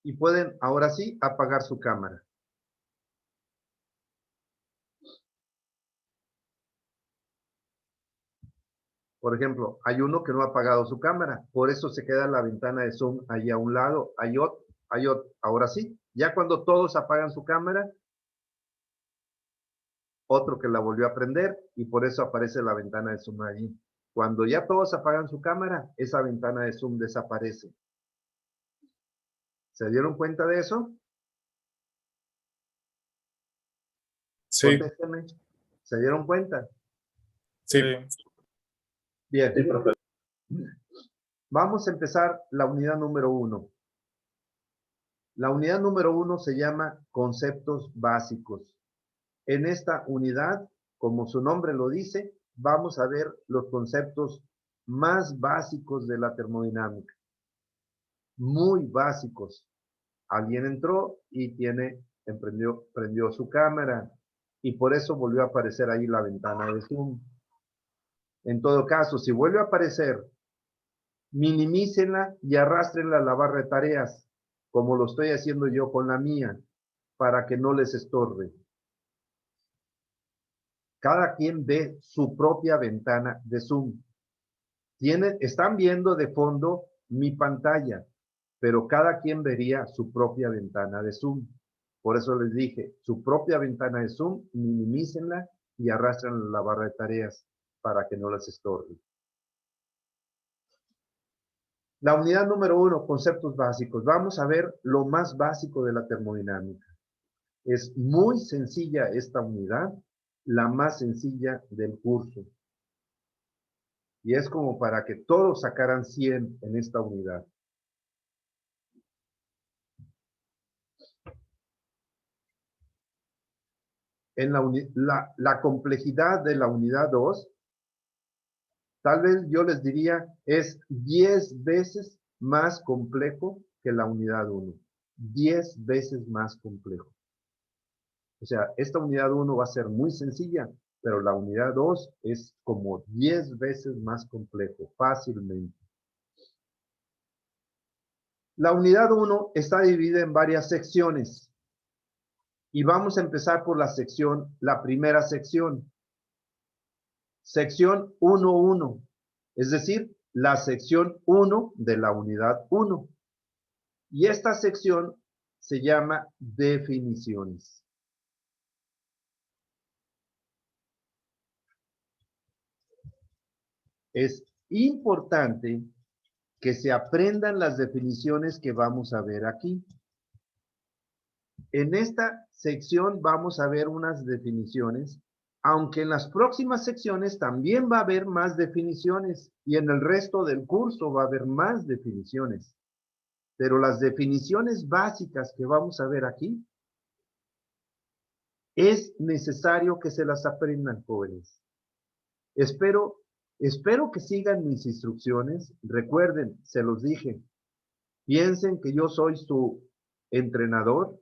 y pueden ahora sí apagar su cámara. Por ejemplo, hay uno que no ha apagado su cámara, por eso se queda la ventana de Zoom ahí a un lado. Hay otro, ahora sí, ya cuando todos apagan su cámara, otro que la volvió a prender y por eso aparece la ventana de Zoom allí. Cuando ya todos apagan su cámara, esa ventana de Zoom desaparece. ¿Se dieron cuenta de eso? Sí. Contéstenme. ¿Se dieron cuenta? Sí. Bien. Sí, profe. Vamos a empezar la unidad número 1. La unidad número 1 se llama conceptos básicos. En esta unidad, como su nombre lo dice, vamos a ver los conceptos más básicos de la termodinámica. Muy básicos. Alguien entró y prendió su cámara y por eso volvió a aparecer ahí la ventana de Zoom. En todo caso, si vuelve a aparecer, minimícenla y arrastrenla a la barra de tareas, como lo estoy haciendo yo con la mía, para que no les estorbe. Cada quien ve su propia ventana de Zoom. Están viendo de fondo mi pantalla, pero cada quien vería su propia ventana de Zoom. Por eso les dije, su propia ventana de Zoom, minimícenla y arrastren la barra de tareas para que no las estorbe. La unidad número 1, conceptos básicos. Vamos a ver lo más básico de la termodinámica. Es muy sencilla esta unidad, la más sencilla del curso. Y es como para que todos sacaran 100 en esta unidad. En la complejidad de la unidad 2, tal vez yo les diría, es 10 veces más complejo que la unidad 1. 10 veces más complejo. O sea, esta unidad 1 va a ser muy sencilla, pero la unidad 2 es como 10 veces más complejo, fácilmente. La unidad 1 está dividida en varias secciones. Y vamos a empezar por la primera sección. Sección 1.1, es decir, la sección 1 de la unidad 1. Y esta sección se llama definiciones. Es importante que se aprendan las definiciones que vamos a ver aquí. En esta sección vamos a ver unas definiciones, aunque en las próximas secciones también va a haber más definiciones y en el resto del curso va a haber más definiciones. Pero las definiciones básicas que vamos a ver aquí, es necesario que se las aprendan, jóvenes. Espero que sigan mis instrucciones. Recuerden, se los dije, piensen que yo soy su entrenador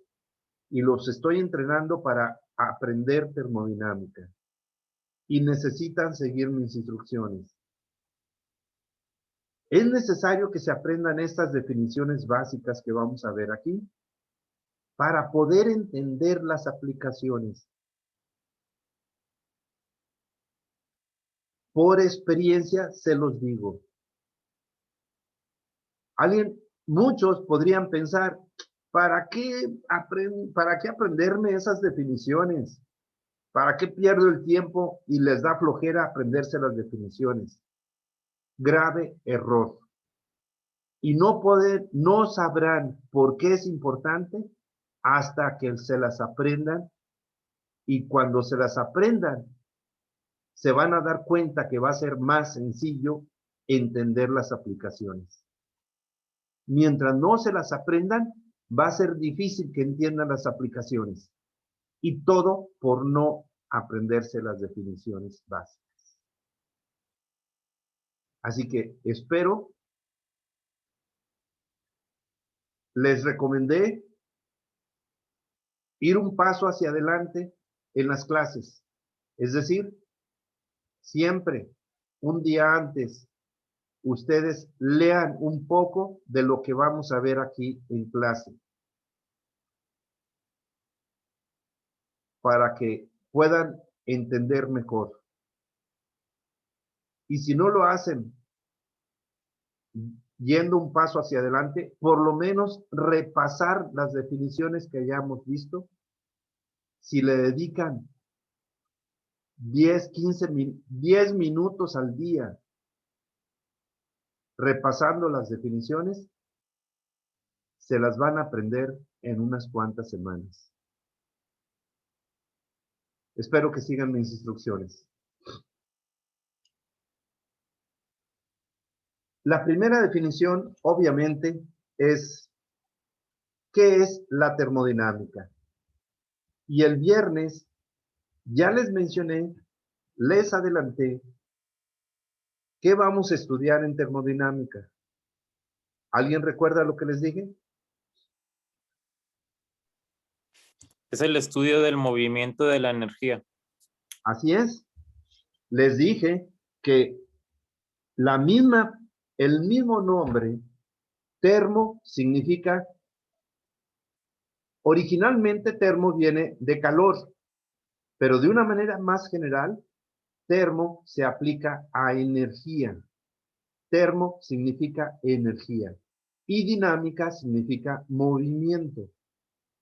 y los estoy entrenando para aprender termodinámica. Y necesitan seguir mis instrucciones. Es necesario que se aprendan estas definiciones básicas que vamos a ver aquí para poder entender las aplicaciones. Por experiencia se los digo. Muchos podrían pensar, ¿para qué aprenderme esas definiciones? ¿Para qué pierdo el tiempo y les da flojera aprenderse las definiciones? Grave error. Y no sabrán por qué es importante hasta que se las aprendan, y cuando se las aprendan, se van a dar cuenta que va a ser más sencillo entender las aplicaciones. Mientras no se las aprendan, va a ser difícil que entiendan las aplicaciones. Y todo por no aprenderse las definiciones básicas. Así que les recomendé ir un paso hacia adelante en las clases. Es decir, siempre, un día antes, ustedes lean un poco de lo que vamos a ver aquí en clase. para que puedan entender mejor. Y si no lo hacen yendo un paso hacia adelante, por lo menos repasar las definiciones que hayamos visto. Si le dedican 10 minutos al día repasando las definiciones, se las van a aprender en unas cuantas semanas. Espero que sigan mis instrucciones. La primera definición, obviamente, es ¿qué es la termodinámica? Y el viernes ya les mencioné, les adelanté, ¿qué vamos a estudiar en termodinámica? ¿Alguien recuerda lo que les dije? Es el estudio del movimiento de la energía. Así es. Les dije que el mismo nombre, termo, significa, originalmente termo viene de calor, pero de una manera más general, termo se aplica a energía. Termo significa energía y dinámica significa movimiento.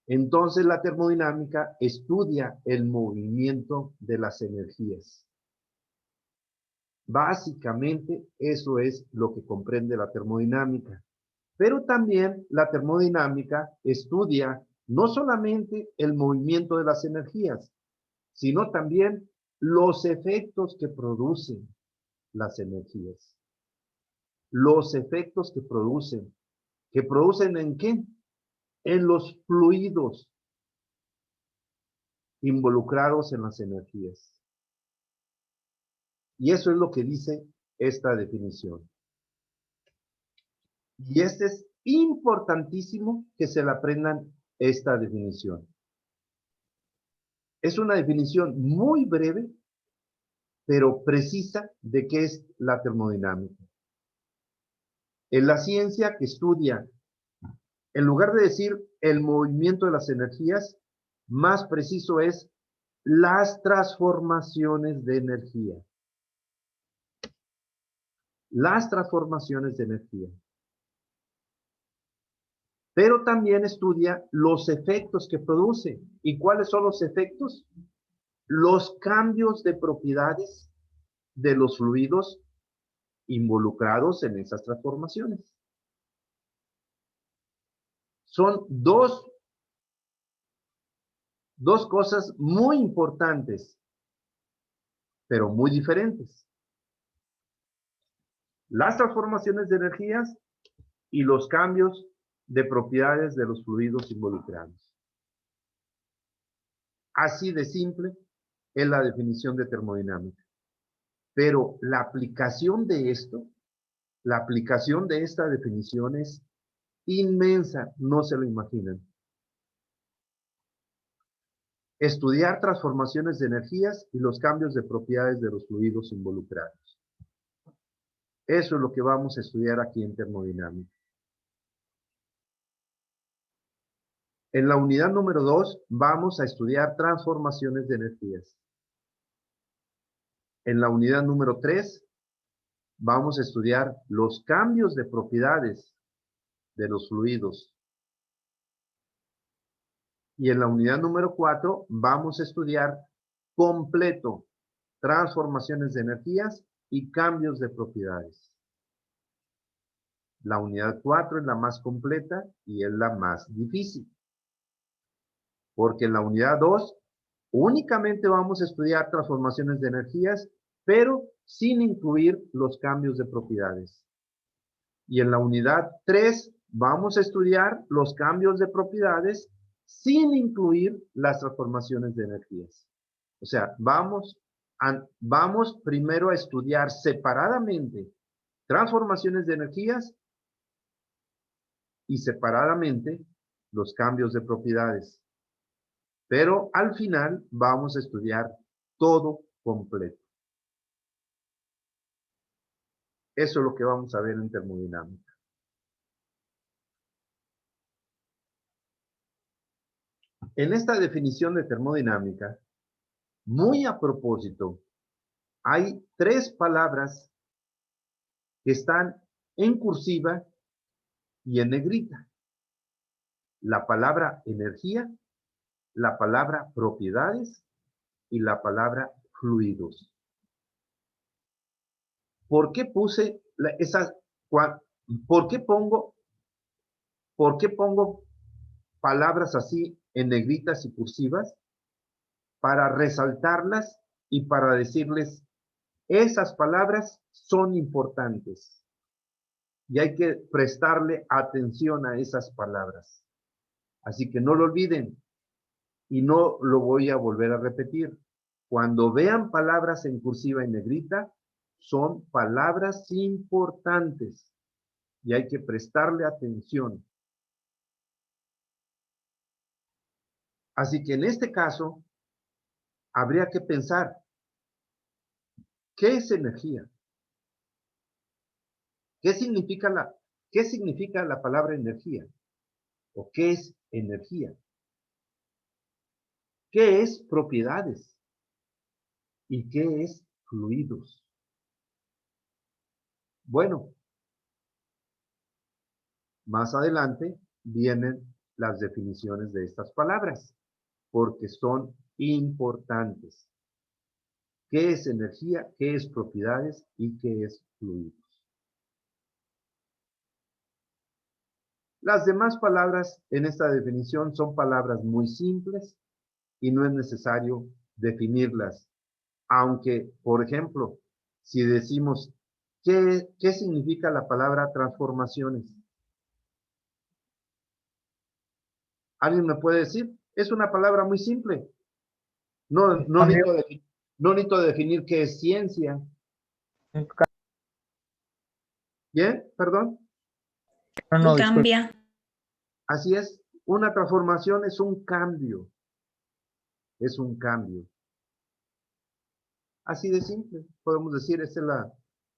Entonces la termodinámica estudia el movimiento de las energías. Básicamente eso es lo que comprende la termodinámica. Pero también la termodinámica estudia no solamente el movimiento de las energías, sino también los efectos que producen las energías. Los efectos que producen. ¿Que producen en qué? En los fluidos involucrados en las energías. Y eso es lo que dice esta definición. Y este es importantísimo que se la aprendan esta definición. Es una definición muy breve, pero precisa de qué es la termodinámica. En la ciencia que estudia, en lugar de decir el movimiento de las energías, más preciso es las transformaciones de energía. Las transformaciones de energía. Pero también estudia los efectos que produce. ¿Y cuáles son los efectos? Los cambios de propiedades de los fluidos involucrados en esas transformaciones. Son dos cosas muy importantes, pero muy diferentes. Las transformaciones de energías y los cambios de propiedades de los fluidos involucrados. Así de simple es la definición de termodinámica. Pero la aplicación de esto, la aplicación de esta definición es inmensa, no se lo imaginan. Estudiar transformaciones de energías y los cambios de propiedades de los fluidos involucrados. Eso es lo que vamos a estudiar aquí en termodinámica. En la unidad número 2 vamos a estudiar transformaciones de energías. En la unidad número 3 vamos a estudiar los cambios de propiedades de los fluidos. Y en la unidad número 4 vamos a estudiar completo transformaciones de energías y cambios de propiedades. La unidad 4 es la más completa y es la más difícil. Porque en la unidad 2 únicamente vamos a estudiar transformaciones de energías, pero sin incluir los cambios de propiedades. Y en la unidad 3 vamos a estudiar los cambios de propiedades sin incluir las transformaciones de energías. O sea, vamos primero a estudiar separadamente transformaciones de energías y separadamente los cambios de propiedades. Pero al final vamos a estudiar todo completo. Eso es lo que vamos a ver en termodinámica. En esta definición de termodinámica, muy a propósito, hay 3 palabras que están en cursiva y en negrita. La palabra energía, la palabra propiedades y la palabra fluidos. ¿Por qué puse esas? ¿Por qué pongo palabras así en negritas y cursivas? Para resaltarlas y para decirles, esas palabras son importantes y hay que prestarle atención a esas palabras. Así que no lo olviden y no lo voy a volver a repetir. Cuando vean palabras en cursiva y negrita, son palabras importantes y hay que prestarle atención. Así que en este caso, habría que pensar, ¿qué es energía? ¿Qué significa la palabra energía? ¿O qué es energía? ¿Qué es propiedades? ¿Y qué es fluidos? Bueno, más adelante vienen las definiciones de estas palabras, porque son importantes. ¿Qué es energía? ¿Qué es propiedades? ¿Y qué es fluidos? Las demás palabras en esta definición son palabras muy simples y no es necesario definirlas. Aunque, por ejemplo, si decimos, ¿qué significa la palabra transformaciones? ¿Alguien me puede decir? Es una palabra muy simple. No necesito definir qué es ciencia. ¿Bien? ¿Perdón? No, cambia. Así es. Una transformación es un cambio. Es un cambio. Así de simple. Podemos decir,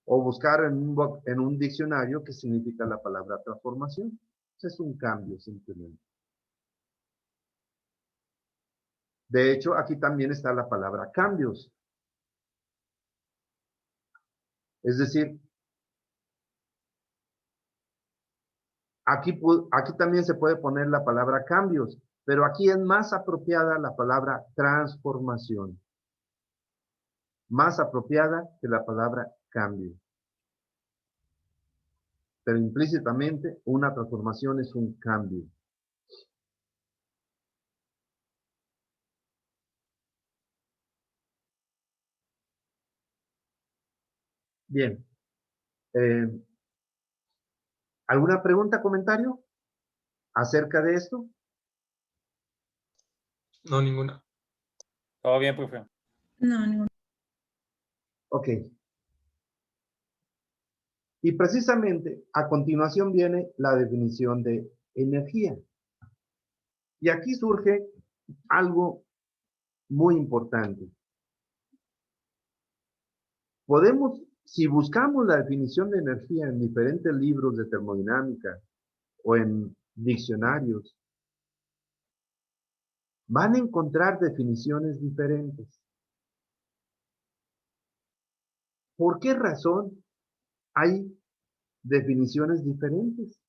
o buscar en un diccionario qué significa la palabra transformación. Es un cambio simplemente. De hecho, aquí también está la palabra cambios. Es decir, aquí también se puede poner la palabra cambios, pero aquí es más apropiada la palabra transformación. Más apropiada que la palabra cambio. Pero implícitamente una transformación es un cambio. Bien. ¿Alguna pregunta, comentario acerca de esto? No, ninguna. Todo bien, profe. No, ninguna. Ok. Y precisamente a continuación viene la definición de energía. Y aquí surge algo muy importante. Si buscamos la definición de energía en diferentes libros de termodinámica o en diccionarios, van a encontrar definiciones diferentes. ¿Por qué razón hay definiciones diferentes?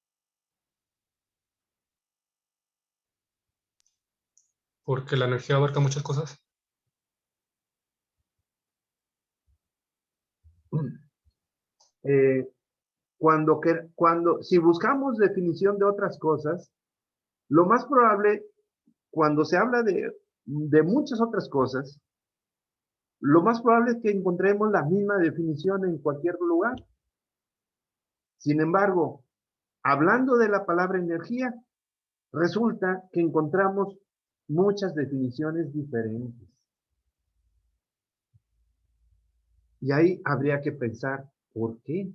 Porque la energía abarca muchas cosas. Si buscamos definición de otras cosas, lo más probable, cuando se habla de muchas otras cosas, lo más probable es que encontremos la misma definición en cualquier lugar. Sin embargo, hablando de la palabra energía, resulta que encontramos muchas definiciones diferentes. Y ahí habría que pensar, ¿por qué?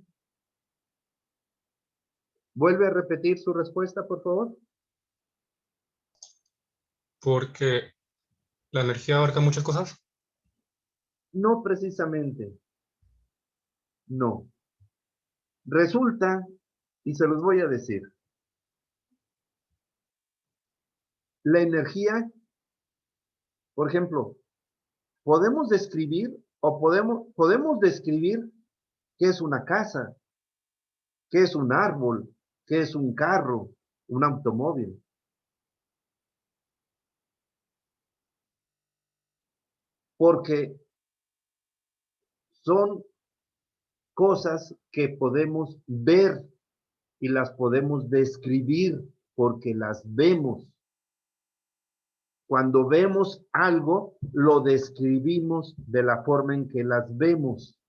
¿Vuelve a repetir su respuesta, por favor? Porque la energía abarca muchas cosas. No precisamente. No. Resulta, y se los voy a decir, la energía Por ejemplo, podemos describir podemos describir qué es una casa, qué es un árbol, qué es un carro, un automóvil. Porque son cosas que podemos ver y las podemos describir porque las vemos. Cuando vemos algo, lo describimos de la forma en que las vemos.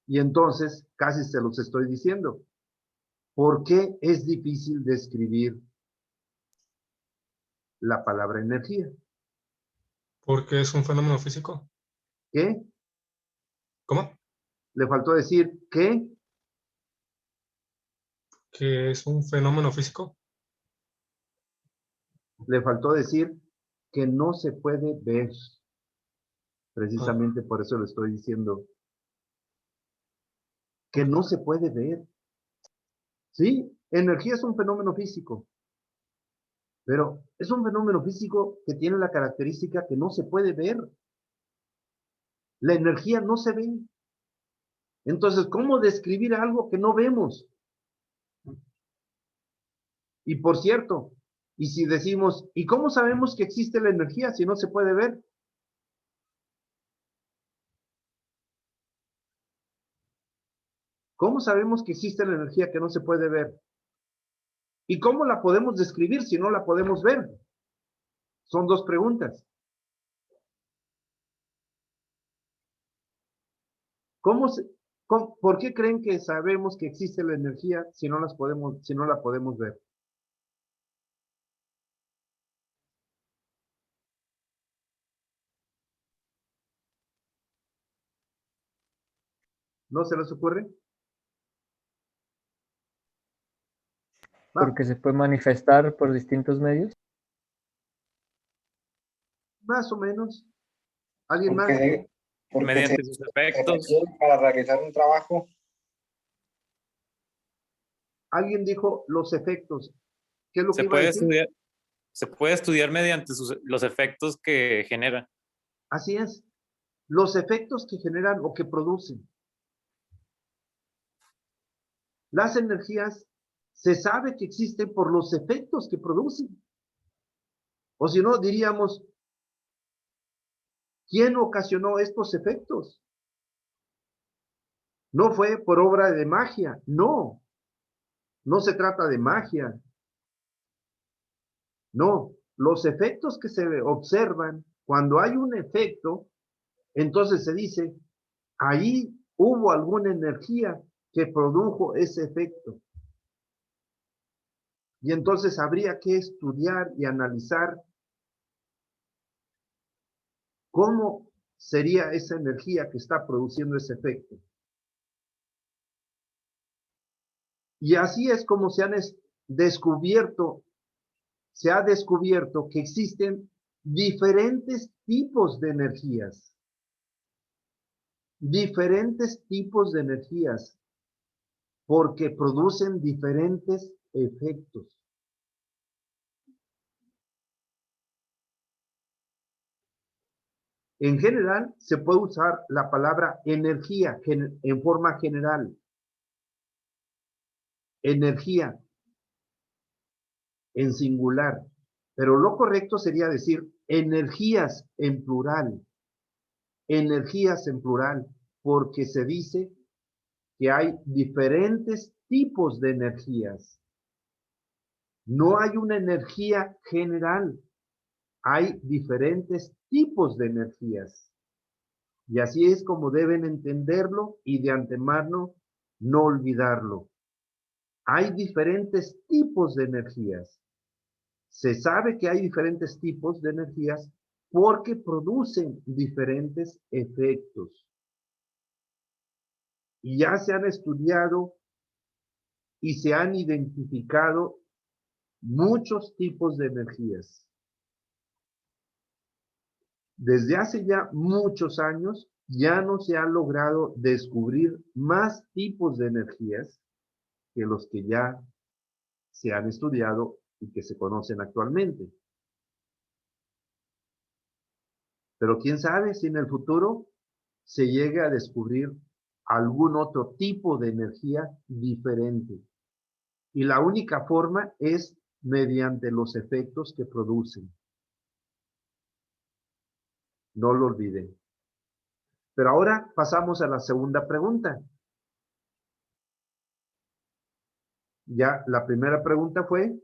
Y entonces, casi se los estoy diciendo. ¿Por qué es difícil describir la palabra energía? Porque es un fenómeno físico. ¿Qué? ¿Cómo? Le faltó decir ¿qué? Que es un fenómeno físico. Le faltó decir que no se puede ver. Ah, Precisamente por eso le estoy diciendo que no se puede ver. Sí, energía es un fenómeno físico, pero es un fenómeno físico que tiene la característica que no se puede ver. La energía no se ve. Entonces, ¿cómo describir algo que no vemos? Y por cierto, y si decimos, ¿y cómo sabemos que existe la energía si no se puede ver? ¿Cómo sabemos que existe la energía que no se puede ver? ¿Y cómo la podemos describir si no la podemos ver? Son dos preguntas. ¿Por qué creen que sabemos que existe la energía si no la podemos ver? ¿No se les ocurre? Porque se puede manifestar por distintos medios. Más o menos. ¿Alguien más? Porque mediante se sus efectos. requiere para realizar un trabajo. Alguien dijo los efectos. ¿Qué es lo que Se iba a puede decir? estudiar, se puede estudiar mediante los efectos que genera. Así es. Los efectos que generan o que producen. Las energías se sabe que existen por los efectos que producen. O si no, diríamos, ¿quién ocasionó estos efectos? No fue por obra de magia, no. No se trata de magia. No, los efectos que se observan, cuando hay un efecto, entonces se dice, ahí hubo alguna energía que produjo ese efecto. Y entonces habría que estudiar y analizar cómo sería esa energía que está produciendo ese efecto. Y así es como se ha descubierto que existen diferentes tipos de energías. Diferentes tipos de energías, porque producen diferentes efectos. En general, se puede usar la palabra energía en forma general. Energía en singular. Pero lo correcto sería decir energías en plural. Energías en plural, porque se dice que hay diferentes tipos de energías. No hay una energía general. Hay diferentes tipos de energías. Y así es como deben entenderlo y de antemano no olvidarlo. Hay diferentes tipos de energías. Se sabe que hay diferentes tipos de energías porque producen diferentes efectos. Y ya se han estudiado y se han identificado muchos tipos de energías. Desde hace ya muchos años ya no se ha logrado descubrir más tipos de energías que los que ya se han estudiado y que se conocen actualmente. Pero quién sabe si en el futuro se llegue a descubrir algún otro tipo de energía diferente. Y la única forma es mediante los efectos que producen. No lo olviden. Pero ahora pasamos a la segunda pregunta. Ya la primera pregunta fue,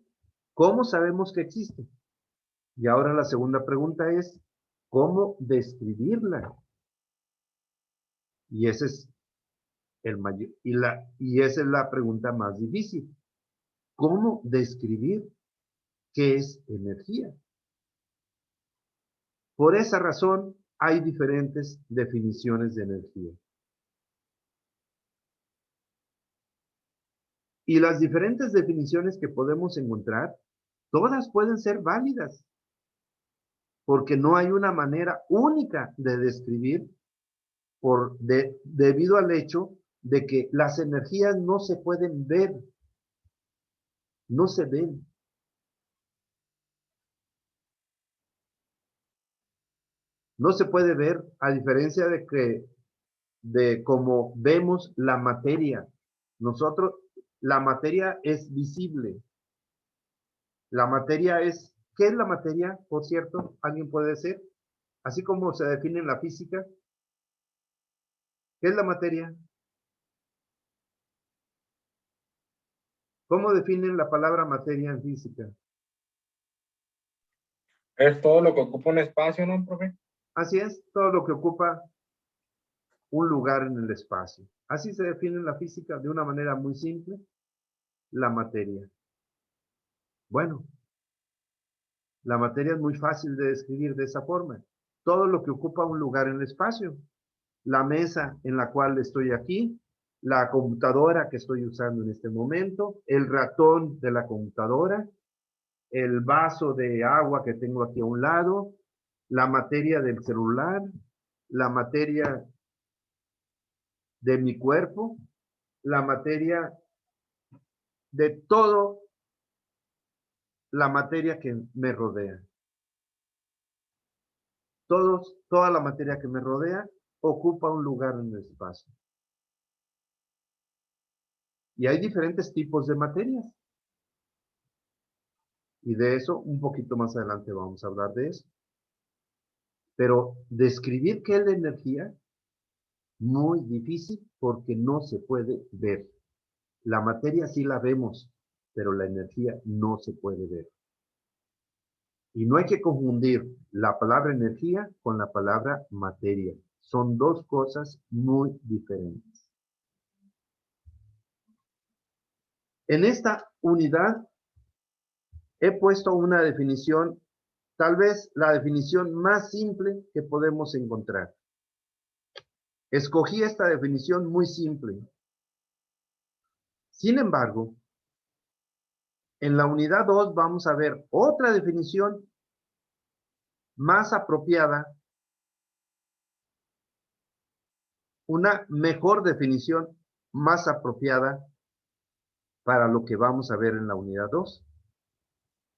¿cómo sabemos que existe? Y ahora la segunda pregunta es, ¿cómo describirla? Y ese es el mayor, y esa es la pregunta más difícil. ¿Cómo describir qué es energía? Por esa razón, hay diferentes definiciones de energía. Y las diferentes definiciones que podemos encontrar, todas pueden ser válidas, porque no hay una manera única de describir debido al hecho de que las energías no se pueden ver, no se ven. No se puede ver, a diferencia de cómo vemos la materia. Nosotros, la materia es visible. La materia es, ¿qué es la materia? Por cierto, ¿alguien puede decir? Así como se define en la física. ¿Qué es la materia? ¿Cómo definen la palabra materia en física? Es todo lo que ocupa un espacio, ¿no, profe? Así es, todo lo que ocupa un lugar en el espacio. Así se define en la física de una manera muy simple, la materia. Bueno, la materia es muy fácil de describir de esa forma. Todo lo que ocupa un lugar en el espacio. La mesa en la cual estoy aquí, la computadora que estoy usando en este momento, el ratón de la computadora, el vaso de agua que tengo aquí a un lado, la materia del celular, la materia de mi cuerpo, la materia de todo, la materia que me rodea. Toda la materia que me rodea ocupa un lugar en el espacio. Y hay diferentes tipos de materias. Y de eso un poquito más adelante vamos a hablar de eso. Pero describir qué es la energía, muy difícil porque no se puede ver. La materia sí la vemos, pero la energía no se puede ver. Y no hay que confundir la palabra energía con la palabra materia. Son dos cosas muy diferentes. En esta unidad he puesto una definición, tal vez la definición más simple que podemos encontrar. Escogí esta definición muy simple. Sin embargo, en la unidad 2 vamos a ver otra definición más apropiada, una mejor definición más apropiada para lo que vamos a ver en la unidad 2.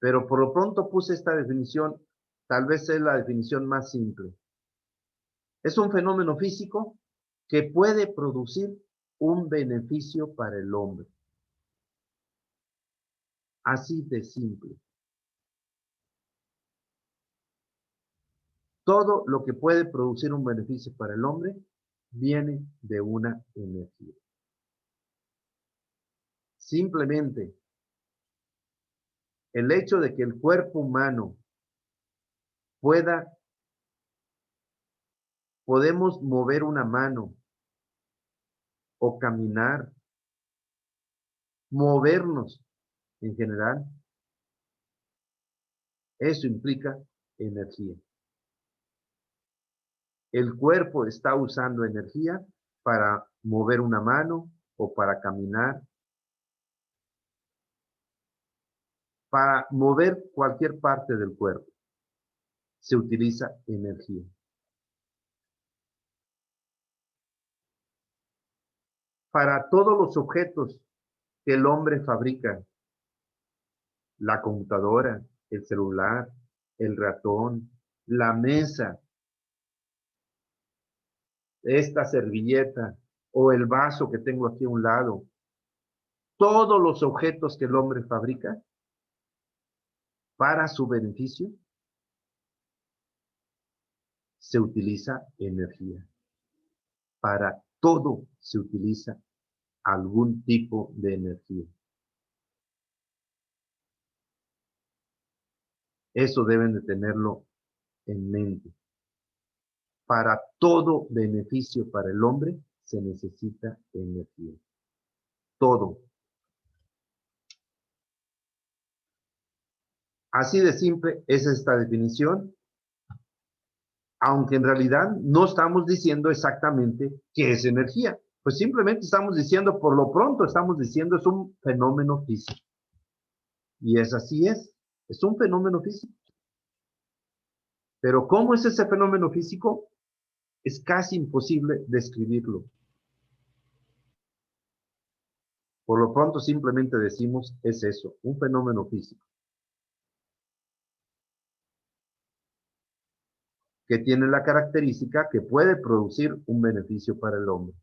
Pero por lo pronto puse esta definición, tal vez es la definición más simple. Es un fenómeno físico que puede producir un beneficio para el hombre. Así de simple. Todo lo que puede producir un beneficio para el hombre viene de una energía. Simplemente el hecho de que el cuerpo humano podemos mover una mano o caminar, movernos en general, eso implica energía. El cuerpo está usando energía para mover una mano o para caminar, para mover cualquier parte del cuerpo. Se utiliza energía. Para todos los objetos que el hombre fabrica, la computadora, el celular, el ratón, la mesa, esta servilleta o el vaso que tengo aquí a un lado, todos los objetos que el hombre fabrica para su beneficio, se utiliza energía. Para todo se utiliza algún tipo de energía. Eso deben de tenerlo en mente. Para todo beneficio para el hombre se necesita energía. Todo. Así de simple es esta definición, aunque en realidad no estamos diciendo exactamente qué es energía. Pues simplemente estamos diciendo, por lo pronto estamos diciendo, es un fenómeno físico. Y así es un fenómeno físico. Pero ¿cómo es ese fenómeno físico? Es casi imposible describirlo. Por lo pronto simplemente decimos, es eso, un fenómeno físico. Que tiene la característica que puede producir un beneficio para el hombre.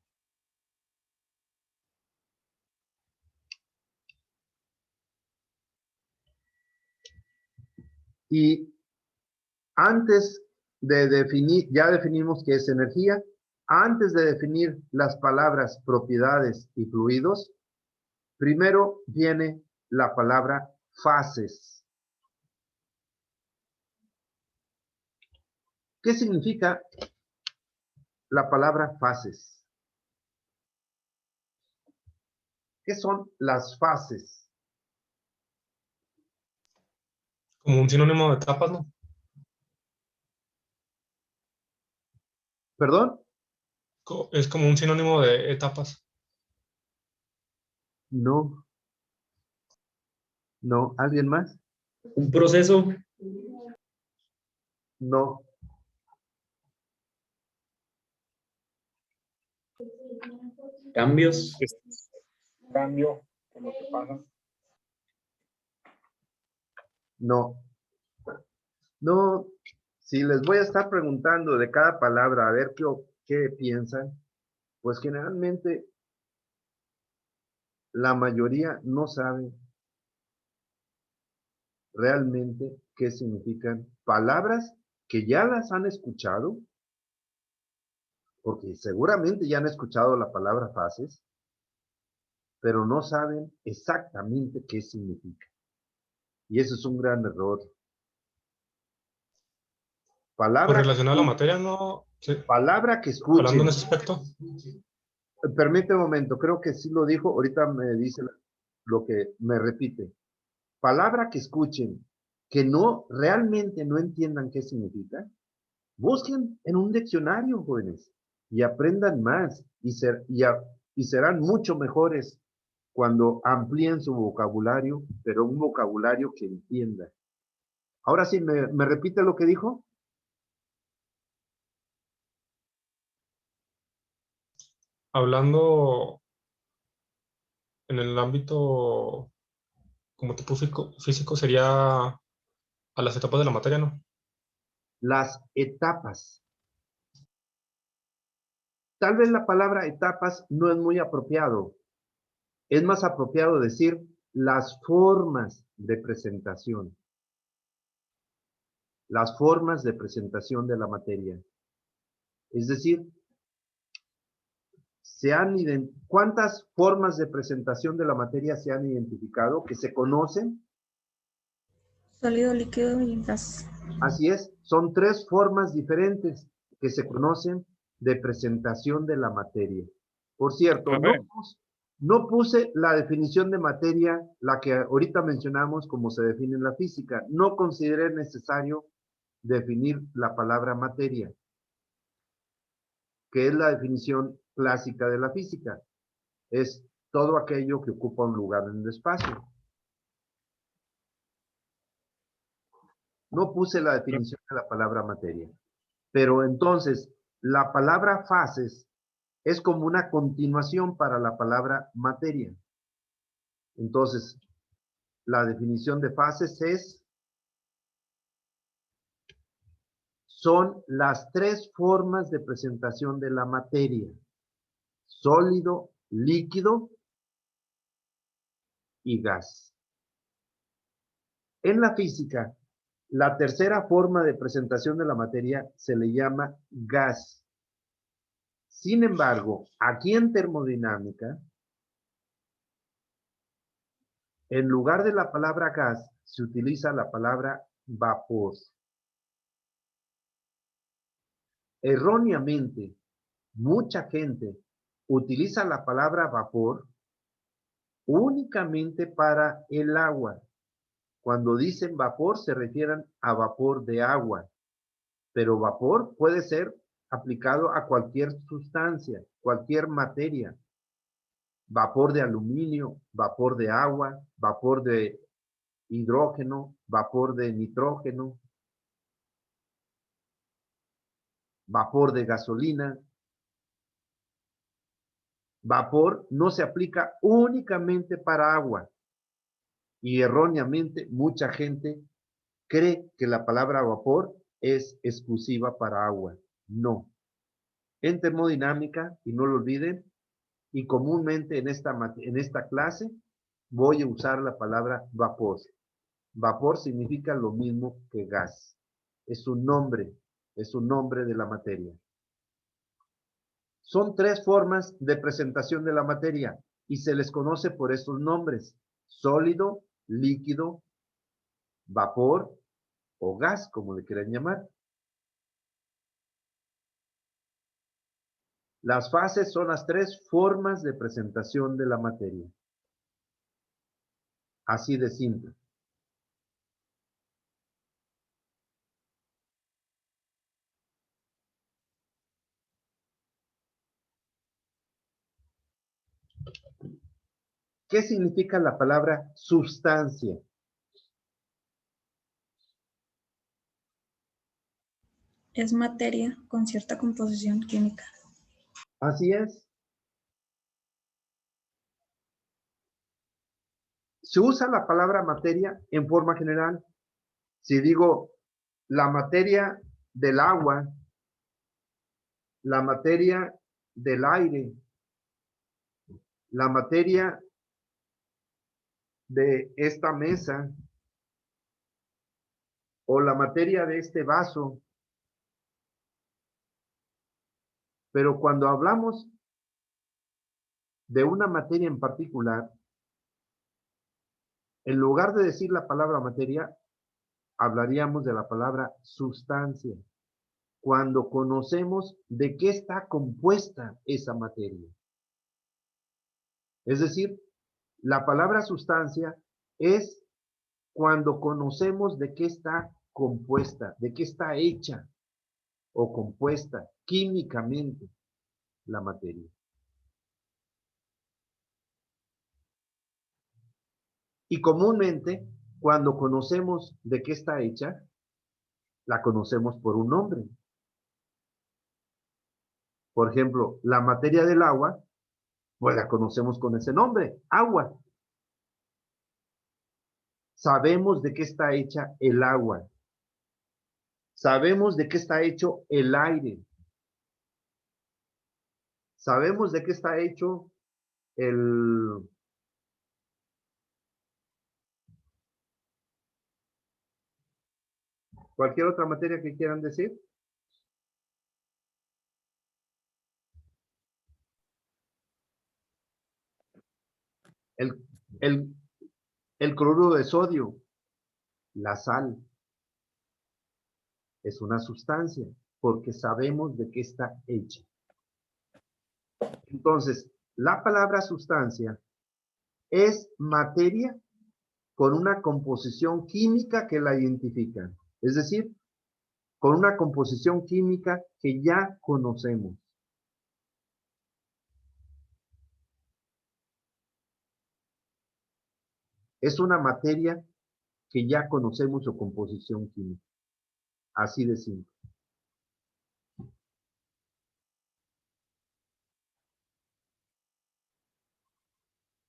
Y antes de definir, ya definimos qué es energía, antes de definir las palabras propiedades y fluidos, primero viene la palabra fases. ¿Qué significa la palabra fases? ¿Qué son las fases? Como un sinónimo de etapas, ¿no? ¿Perdón? Es como un sinónimo de etapas. No. No. ¿Alguien más? Un proceso. No. Cambios. Cambio por lo que pasa. No. No. Si les voy a estar preguntando de cada palabra, a ver qué piensan, pues generalmente la mayoría no sabe realmente qué significan palabras que ya las han escuchado, porque seguramente ya han escuchado la palabra fases, pero no saben exactamente qué significa. Y eso es un gran error. Pues Palabra, relacionado a la materia, ¿no? Sí. palabra que Hablando escuchen. en ese aspecto. Permíteme un momento, creo que sí lo dijo, ahorita me dice lo que me repite. Palabra que escuchen, que no realmente no entiendan qué significa, busquen en un diccionario, jóvenes, y aprendan más y serán mucho mejores cuando amplíen su vocabulario, pero un vocabulario que entienda. Ahora sí, ¿me repite lo que dijo? Hablando en el ámbito como tipo físico sería a las etapas de la materia, ¿no? Las etapas. Tal vez la palabra etapas no es muy apropiado. Es más apropiado decir las formas de presentación. Las formas de presentación de la materia. Es decir, ¿cuántas formas de presentación de la materia se han identificado, que se conocen? Sólido, líquido y gas. Así es, son 3 formas diferentes que se conocen de presentación de la materia. Por cierto, no puse la definición de materia, la que ahorita mencionamos como se define en la física. No consideré necesario definir la palabra materia, que es la definición clásica de la física. Es todo aquello que ocupa un lugar en el espacio. No puse la definición de la palabra materia. Pero entonces, la palabra fases es como una continuación para la palabra materia. Entonces, la definición de fases es son las tres formas de presentación de la materia: sólido, líquido y gas. En la física, la tercera forma de presentación de la materia se le llama gas. Sin embargo, aquí en termodinámica, en lugar de la palabra gas, se utiliza la palabra vapor. Erróneamente, mucha gente utiliza la palabra vapor únicamente para el agua. Cuando dicen vapor se refieren a vapor de agua, pero vapor puede ser aplicado a cualquier sustancia, cualquier materia. Vapor de aluminio, vapor de agua, vapor de hidrógeno, vapor de nitrógeno, vapor de gasolina. Vapor no se aplica únicamente para agua, y erróneamente mucha gente cree que la palabra vapor es exclusiva para agua. No. En termodinámica, y no lo olviden, y comúnmente en esta clase voy a usar la palabra vapor. Vapor significa lo mismo que gas. Es un nombre de la materia. Son tres formas de presentación de la materia y se les conoce por estos nombres: sólido, líquido, vapor o gas, como le quieran llamar. Las fases son las tres formas de presentación de la materia. Así de simple. ¿Qué significa la palabra sustancia? Es materia con cierta composición química. Así es. Se usa la palabra materia en forma general. Si digo la materia del agua, la materia del aire, la materia de esta mesa o la materia de este vaso. Pero cuando hablamos de una materia en particular, en lugar de decir la palabra materia, hablaríamos de la palabra sustancia, cuando conocemos de qué está compuesta esa materia. Es decir, la palabra sustancia es cuando conocemos de qué está compuesta, de qué está hecha o compuesta químicamente la materia. Y comúnmente, cuando conocemos de qué está hecha, la conocemos por un nombre. Por ejemplo, la materia del agua, pues la conocemos con ese nombre, agua. Sabemos de qué está hecha el agua. Sabemos de qué está hecho el aire. Sabemos de qué está hecho cualquier otra materia que quieran decir. El cloruro de sodio, la sal, es una sustancia porque sabemos de qué está hecha. Entonces, la palabra sustancia es materia con una composición química que la identifica. Es decir, con una composición química que ya conocemos. Es una materia que ya conocemos su composición química. Así de simple.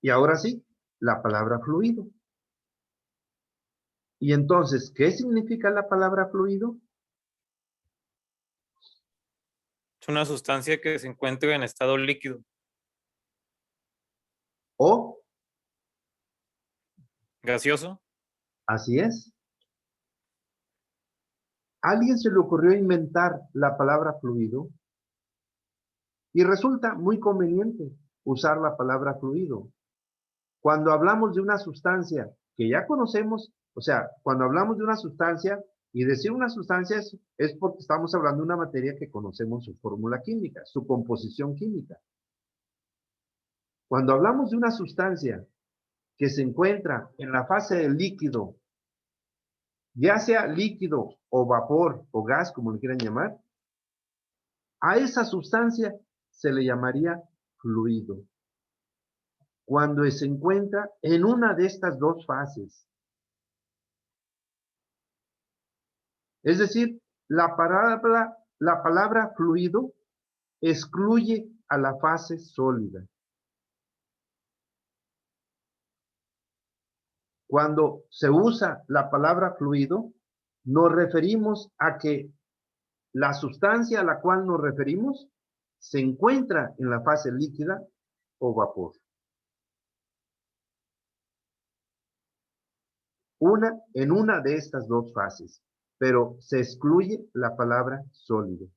Y ahora sí, la palabra fluido. Y entonces, ¿qué significa la palabra fluido? Es una sustancia que se encuentra en estado líquido, O, gaseoso, así es. ¿A alguien se le ocurrió inventar la palabra fluido? Y resulta muy conveniente usar la palabra fluido. Cuando hablamos de una sustancia que ya conocemos, o sea, cuando hablamos de una sustancia, y decir una sustancia es porque estamos hablando de una materia que conocemos su fórmula química, su composición química. Cuando hablamos de una sustancia que se encuentra en la fase del líquido, ya sea líquido o vapor o gas, como le quieran llamar, a esa sustancia se le llamaría fluido. Cuando se encuentra en una de estas dos fases. Es decir, la palabra fluido excluye a la fase sólida. Cuando se usa la palabra fluido, nos referimos a que la sustancia a la cual nos referimos se encuentra en la fase líquida o vapor. En una de estas dos fases, pero se excluye la palabra sólido.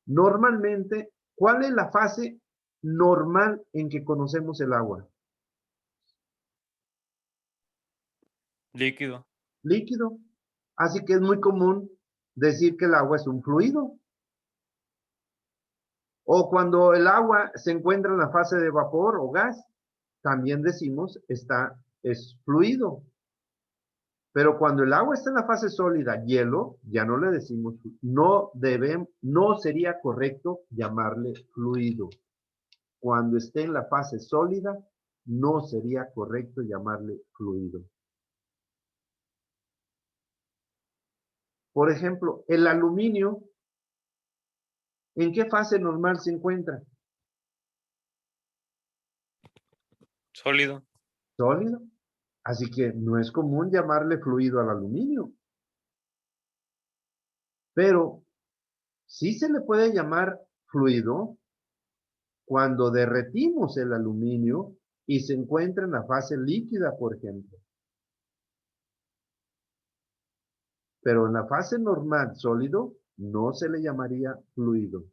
Normalmente, ¿cuál es la fase normal en que conocemos el agua? líquido. Líquido. Así que es muy común decir que el agua es un fluido. O cuando el agua se encuentra en la fase de vapor o gas, también decimos es fluido. Pero cuando el agua está en la fase sólida, hielo, ya no le decimos, no sería correcto llamarle fluido. Cuando esté en la fase sólida, no sería correcto llamarle fluido. Por ejemplo, el aluminio, ¿en qué fase normal se encuentra? Sólido. Sólido. Así que no es común llamarle fluido al aluminio. Pero sí se le puede llamar fluido cuando derretimos el aluminio y se encuentra en la fase líquida, por ejemplo. Pero en la fase normal, sólido, no se le llamaría fluido.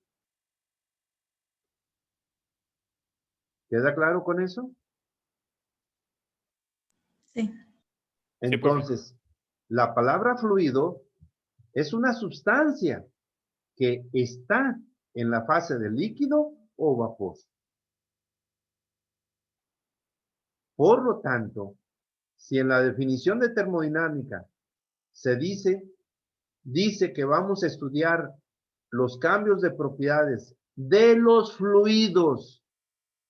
¿Queda claro con eso? Sí. Entonces, la palabra fluido es una sustancia que está en la fase de líquido o vapor. Por lo tanto, si en la definición de termodinámica se dice que vamos a estudiar los cambios de propiedades de los fluidos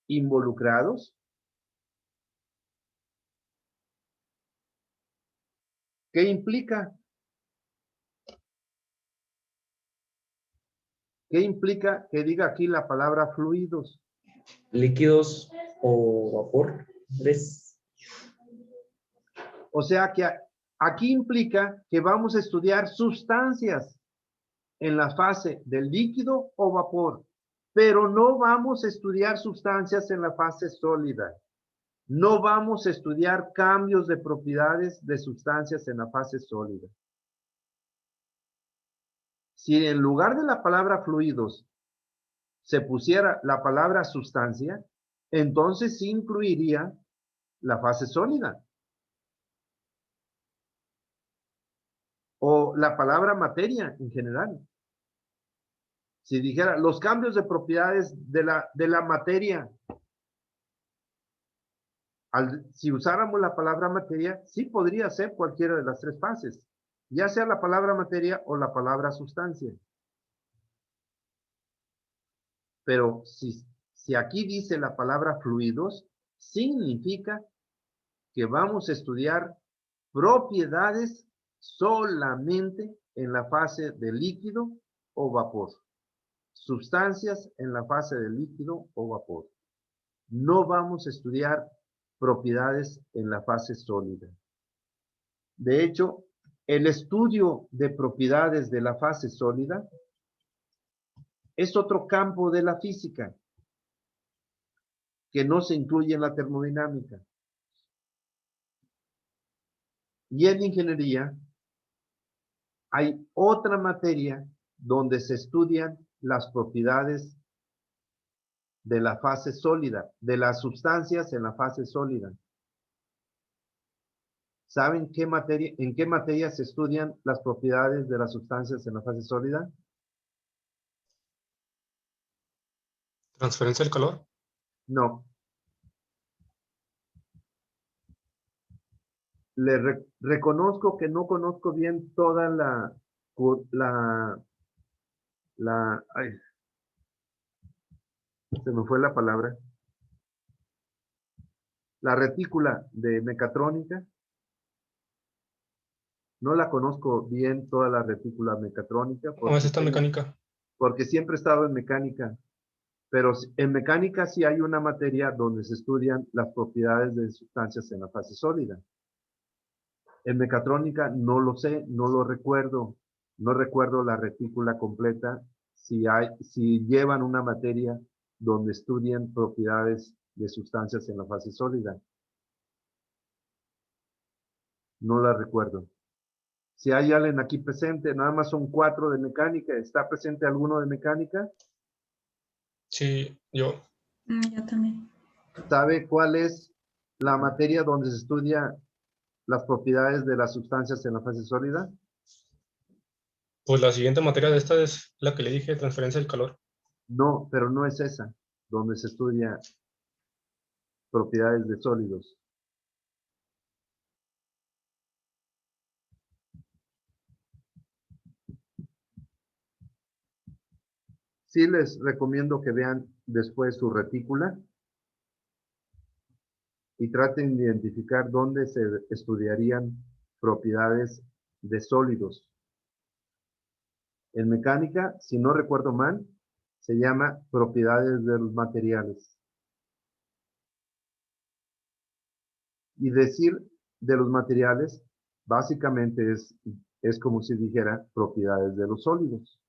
involucrados, ¿qué implica? ¿Qué implica que diga aquí la palabra fluidos? Líquidos o vapor. O sea que aquí implica que vamos a estudiar sustancias en la fase del líquido o vapor, pero no vamos a estudiar sustancias en la fase sólida. No vamos a estudiar cambios de propiedades de sustancias en la fase sólida. Si en lugar de la palabra fluidos se pusiera la palabra sustancia, entonces sí incluiría la fase sólida. O la palabra materia en general. Si dijera los cambios de propiedades de la materia, si usáramos la palabra materia, sí podría ser cualquiera de las tres fases, ya sea la palabra materia o la palabra sustancia. Pero si aquí dice la palabra fluidos, significa que vamos a estudiar propiedades solamente en la fase de líquido o vapor. Sustancias en la fase de líquido o vapor. No vamos a estudiar propiedades en la fase sólida. De hecho, el estudio de propiedades de la fase sólida es otro campo de la física que no se incluye en la termodinámica. Y en ingeniería hay otra materia donde se estudian las propiedades de la fase sólida, de las sustancias en la fase sólida. ¿Saben en qué materia se estudian las propiedades de las sustancias en la fase sólida? Transferencia del calor. No. Reconozco que no conozco bien toda ay, se me fue la palabra. La retícula de mecatrónica. No la conozco bien toda la retícula mecatrónica. ¿Cómo es esta mecánica? Porque siempre he estado en mecánica. Pero en mecánica sí hay una materia donde se estudian las propiedades de sustancias en la fase sólida. En mecatrónica no lo sé, no lo recuerdo. No recuerdo la retícula completa. Si llevan una materia donde estudian propiedades de sustancias en la fase sólida. No la recuerdo. Si hay alguien aquí presente, nada más son 4 de mecánica. ¿Está presente alguno de mecánica? Sí, yo. Yo también. ¿Sabe cuál es la materia donde se estudia las propiedades de las sustancias en la fase sólida? Pues la siguiente materia de esta es la que le dije, transferencia del calor. No, pero no es esa, donde se estudia propiedades de sólidos. Sí les recomiendo que vean después su retícula y traten de identificar dónde se estudiarían propiedades de sólidos. En mecánica, si no recuerdo mal, se llama propiedades de los materiales. Y decir de los materiales, básicamente es como si dijera propiedades de los sólidos.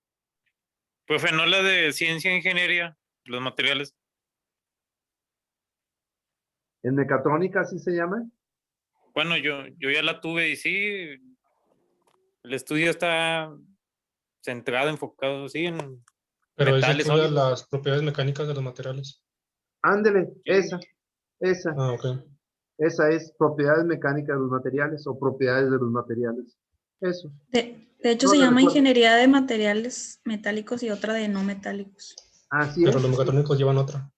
Profe, ¿no la de ciencia e ingeniería? Los materiales. En mecatrónica, ¿así se llama? Bueno, yo ya la tuve y sí, el estudio está centrado, enfocado, sí, en Pero eso metales estudia sólidos. las propiedades mecánicas de los materiales. Ándele, Sí. esa Ok. es propiedades mecánicas de los materiales o propiedades de los materiales. Eso. De hecho, No se le llama recuerdo. ingeniería de materiales metálicos y otra de no metálicos. Así Pero es. los mecatrónicos llevan otra.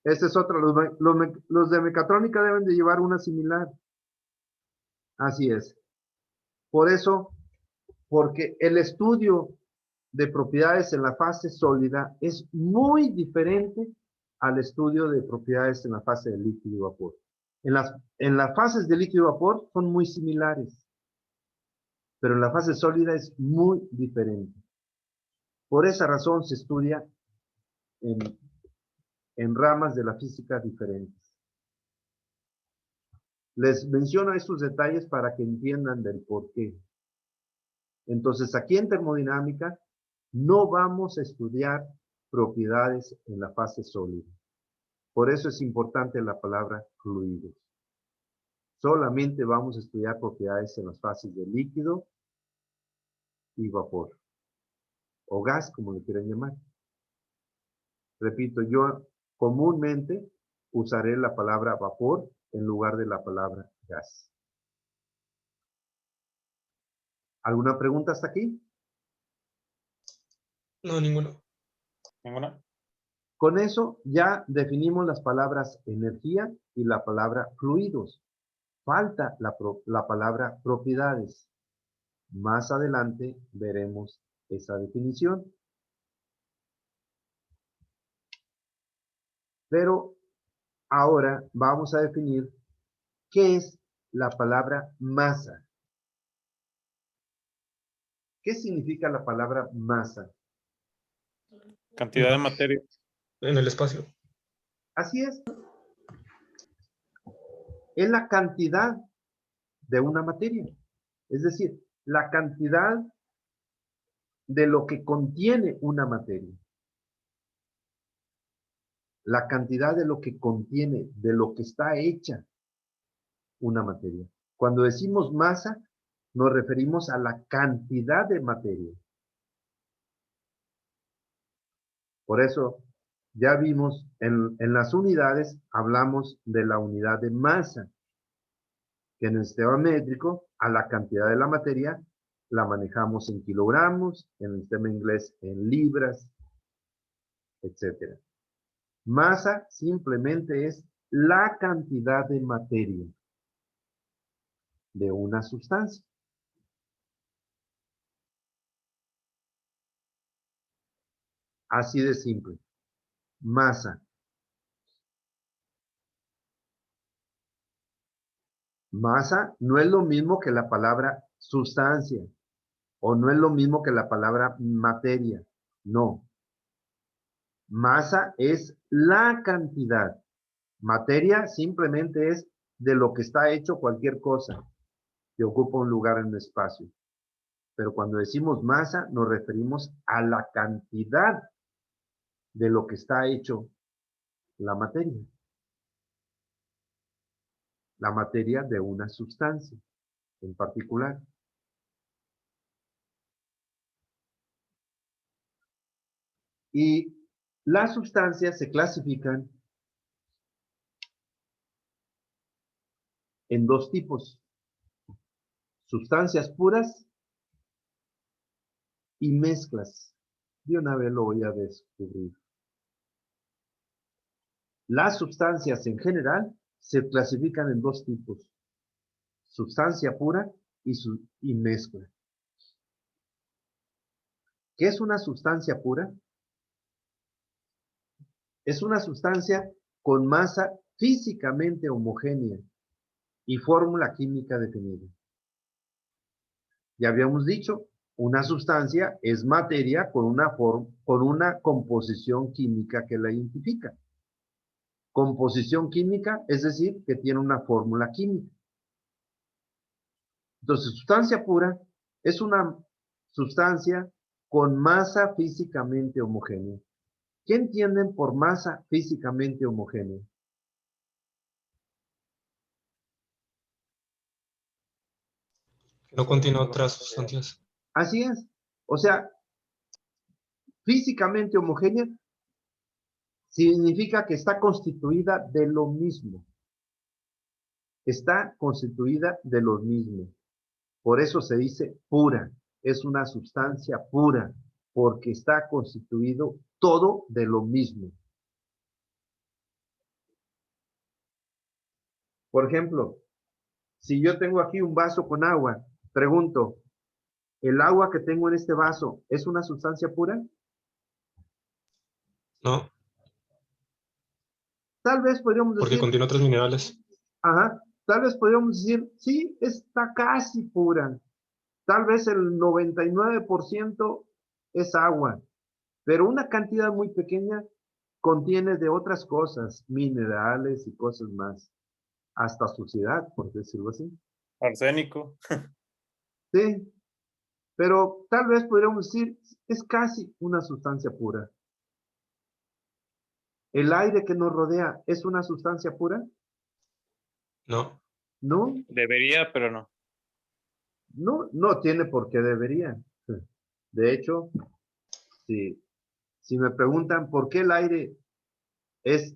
Esta es otra. Los de mecatrónica deben de llevar una similar. Así es. Por eso, porque el estudio de propiedades en la fase sólida es muy diferente al estudio de propiedades en la fase de líquido y vapor. En las fases de líquido y vapor son muy similares, pero en la fase sólida es muy diferente. Por esa razón se estudia en ramas de la física diferentes. Les menciono estos detalles para que entiendan del por qué. Entonces, aquí en termodinámica no vamos a estudiar propiedades en la fase sólida. Por eso es importante la palabra fluidos. Solamente vamos a estudiar propiedades en las fases de líquido y vapor. O gas, como le quieran llamar. Repito, yo comúnmente usaré la palabra vapor en lugar de la palabra gas. ¿Alguna pregunta hasta aquí? No, ninguno. ¿Ninguna? Con eso ya definimos las palabras energía y la palabra fluidos. Falta la palabra propiedades. Más adelante veremos esa definición. Pero ahora vamos a definir qué es la palabra masa. ¿Qué significa la palabra masa? Cantidad de materia. En el espacio. Así es. Es la cantidad de una materia. Es decir, la cantidad de lo que contiene una materia. La cantidad de lo que contiene, de lo que está hecha una materia. Cuando decimos masa, nos referimos a la cantidad de materia. Por eso, ya vimos en las unidades, hablamos de la unidad de masa, que en el sistema métrico, a la cantidad de la materia, la manejamos en kilogramos, en el sistema inglés en libras, etc. Masa simplemente es la cantidad de materia de una sustancia. Así de simple. Masa. Masa no es lo mismo que la palabra sustancia, o no es lo mismo que la palabra materia. No. Masa es la cantidad. Materia simplemente es de lo que está hecho cualquier cosa que ocupa un lugar en el espacio. Pero cuando decimos masa, nos referimos a la cantidad de lo que está hecho la materia. La materia de una sustancia en particular. Y las sustancias se clasifican en dos tipos. Sustancias puras y mezclas. De una vez lo voy a descubrir. Las sustancias en general se clasifican en dos tipos. Sustancia pura y mezcla. ¿Qué es una sustancia pura? Es una sustancia con masa físicamente homogénea y fórmula química definida. Ya habíamos dicho, una sustancia es materia con una composición química que la identifica. Composición química, es decir, que tiene una fórmula química. Entonces, sustancia pura es una sustancia con masa físicamente homogénea. ¿Qué entienden por masa físicamente homogénea? No contiene otras sustancias. Así es. O sea, físicamente homogénea significa que está constituida de lo mismo. Está constituida de lo mismo. Por eso se dice pura. Es una sustancia pura, porque está constituido todo de lo mismo. Por ejemplo, si yo tengo aquí un vaso con agua, pregunto, ¿el agua que tengo en este vaso es una sustancia pura? No, Tal vez podríamos porque decir, contiene otros minerales. ajá, tal vez podríamos decir, sí, está casi pura. Tal vez el 99% es agua, pero una cantidad muy pequeña contiene de otras cosas, minerales y cosas más, hasta suciedad, por decirlo así. Arsénico. Sí, pero tal vez podríamos decir, es casi una sustancia pura. ¿El aire que nos rodea es una sustancia pura? No, No, Debería, pero no. no tiene por qué debería. De hecho, si me preguntan por qué el aire es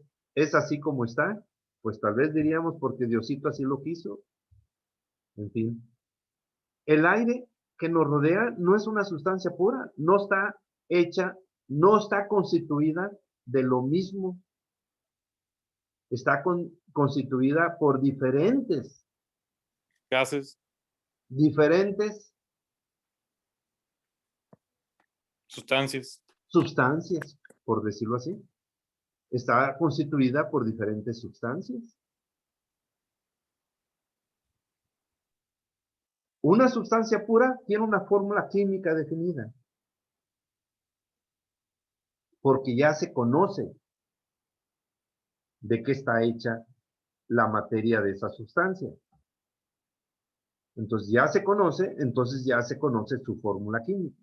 así como está, pues tal vez diríamos porque Diosito así lo quiso. En fin, el aire que nos rodea no es una sustancia pura, no está hecha, no está constituida de lo mismo. Está constituida por diferentes Gases, sustancias. sustancias, por decirlo así. Está constituida por diferentes sustancias. Una sustancia pura tiene una fórmula química definida, porque ya se conoce de qué está hecha la materia de esa sustancia. Entonces ya se conoce su fórmula química.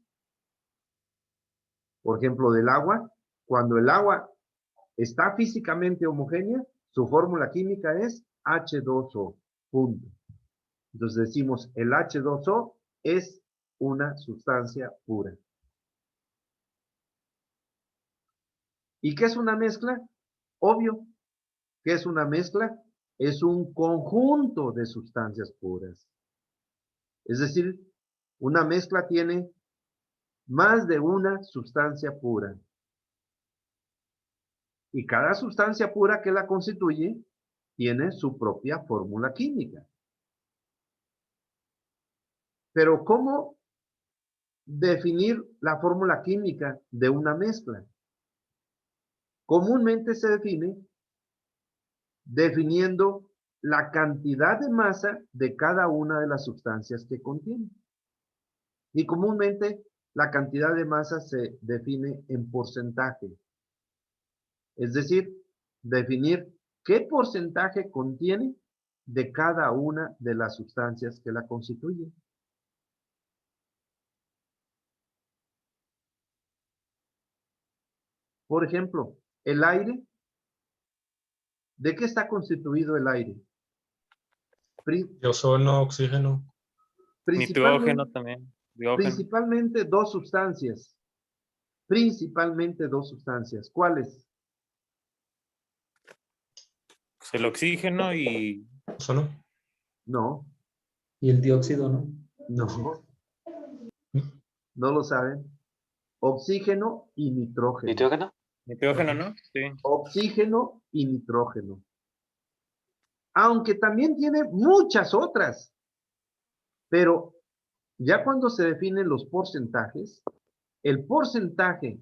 Por ejemplo, del agua, cuando el agua está físicamente homogénea, su fórmula química es H2O, punto. Entonces decimos, el H2O es una sustancia pura. ¿Y qué es una mezcla? Obvio. ¿Qué es una mezcla? Es un conjunto de sustancias puras. Es decir, una mezcla tiene más de una sustancia pura. Y cada sustancia pura que la constituye tiene su propia fórmula química. Pero ¿cómo definir la fórmula química de una mezcla? Comúnmente se define definiendo la cantidad de masa de cada una de las sustancias que contiene. Y comúnmente la cantidad de masa se define en porcentaje. Es decir, definir qué porcentaje contiene de cada una de las sustancias que la constituyen. Por ejemplo, el aire. ¿De qué está constituido el aire? De ozono, oxígeno. Nitrógeno también. Diógeno. Principalmente dos sustancias. Principalmente dos sustancias. ¿Cuáles? Pues el oxígeno y Ozono. No, Y el dióxido, ¿no? no, no lo saben. Oxígeno y nitrógeno. ¿Nitrógeno? nitrógeno, ¿no? Sí. Oxígeno y nitrógeno. Aunque también tiene muchas otras. Pero ya cuando se definen los porcentajes, el porcentaje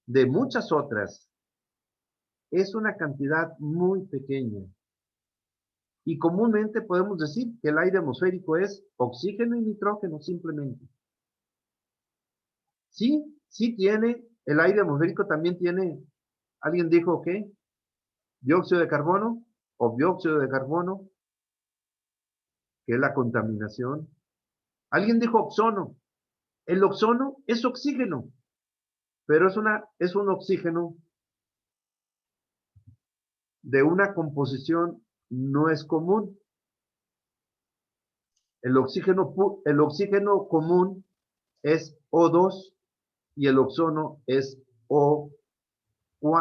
de muchas otras es una cantidad muy pequeña. Y comúnmente podemos decir que el aire atmosférico es oxígeno y nitrógeno simplemente. Sí, sí tiene, el aire atmosférico también tiene, alguien dijo que dióxido de carbono o dióxido de carbono, que es la contaminación. Alguien dijo ozono. El ozono es oxígeno, pero es un oxígeno de una composición no es común. El oxígeno común es O2 y el ozono es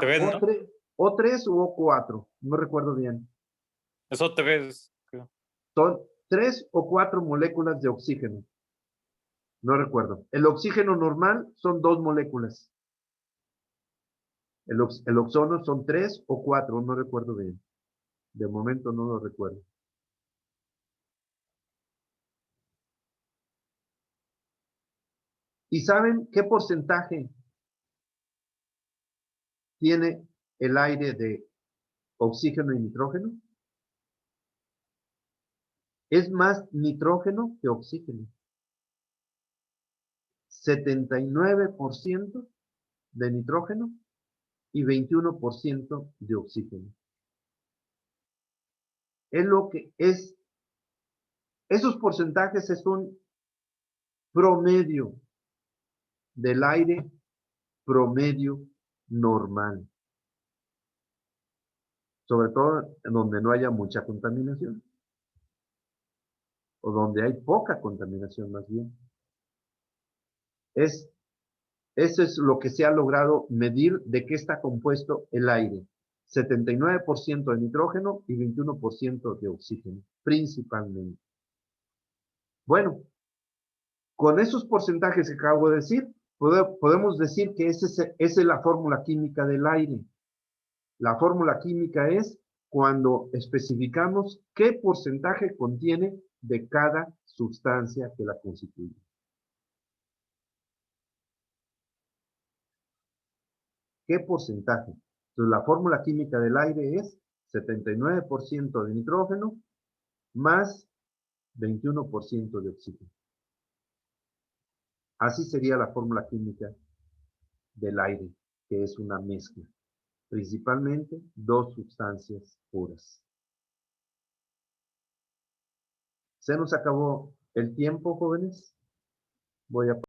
Tres, ¿no? O3 o O4, no recuerdo bien. Eso tres, creo. Son 3 o 4 moléculas de oxígeno. No recuerdo. El oxígeno normal son 2 moléculas. El ozono son 3 o 4, no recuerdo bien. De momento no lo recuerdo. ¿Y saben qué porcentaje tiene el aire de oxígeno y nitrógeno? Es más nitrógeno que oxígeno. 79% de nitrógeno y 21% de oxígeno. Es lo que es. Esos porcentajes es un promedio del aire promedio normal. Sobre todo en donde no haya mucha contaminación. O donde hay poca contaminación más bien. Eso es lo que se ha logrado medir de qué está compuesto el aire. 79% de nitrógeno y 21% de oxígeno, principalmente. Bueno, con esos porcentajes que acabo de decir, podemos decir que esa es la fórmula química del aire. La fórmula química es cuando especificamos qué porcentaje contiene de cada sustancia que la constituye. ¿Qué porcentaje? Entonces, la fórmula química del aire es 79% de nitrógeno más 21% de oxígeno. Así sería la fórmula química del aire, que es una mezcla. Principalmente dos sustancias puras. Se nos acabó el tiempo, jóvenes. Voy a